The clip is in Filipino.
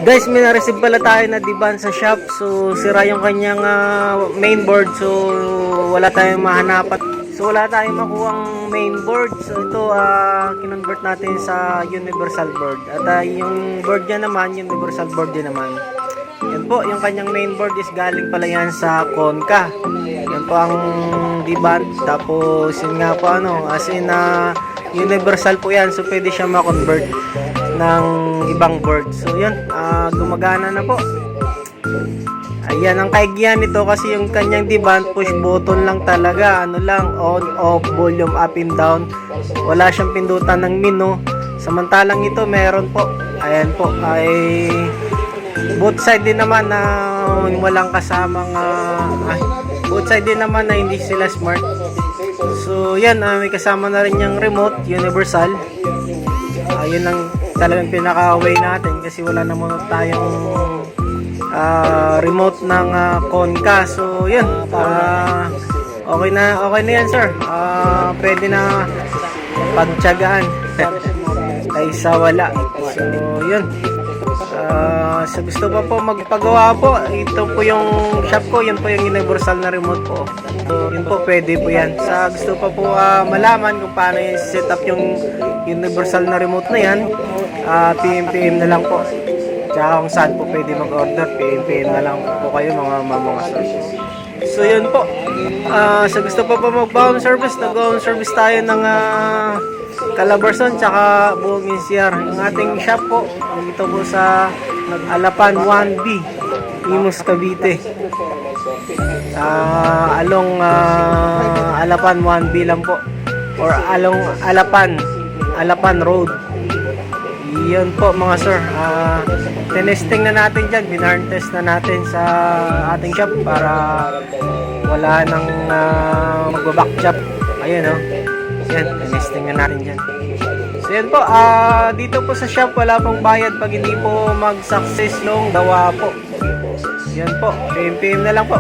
Guys, may na-receive pala tayo na diban sa shop. So, sira yung kanyang mainboard. So, wala tayong mahanapan. So, wala tayong makuhang mainboard. So, ito, kinonvert natin sa universal board. At yung board niya naman, universal board din naman. Yan po, yung kanyang mainboard is galing pala yan sa Konka. Yan po ang diban. Tapos, yun nga po, as in, universal po yan. So, pwede siya ma-convert ng ibang board. So yun, gumagana na po. Ayan, ang kaigyan nito kasi yung kanyang diban, push button lang talaga. Ano lang, on, off, volume up and down. Wala siyang pindutan ng menu. Samantalang ito, meron po. Ayan po, ay both side din naman na walang kasamang both side din naman na hindi sila smart. So yan, may kasama na rin yung remote, universal. Yun ang talagang pinaka-way natin kasi wala naman tayong remote ng Konka. So yun, okay na yan sir. Pwede na pagtiyagaan kaysa wala. So yun, sa gusto pa po magpagawa po, ito po yung shop ko, yun po yung universal na remote po. So yun po, pwede po yan. Sa gusto pa po malaman kung paano yung set up yung universal na remote na yan, PM na lang po. Tsaka kung saan po pwede mag-order, PM na lang po kayo mga services. So yun po, sa gusto pa po mag-home service, nag-home service tayo ng Calabarzon tsaka buong NCR. Yung ating shop po dito po sa Alapan 1B, Imus, Cavite. Along Alapan 1B lang po, or along Alapan Road. Yun po mga sir, tinesting na natin dyan, binarn test na natin sa ating shop para wala nang magbaback shop. Ayun yan, tinesting na natin dyan. So yan po, dito po sa shop wala pong bayad pag hindi po mag-success long dawa po. Yan po, PM na lang po.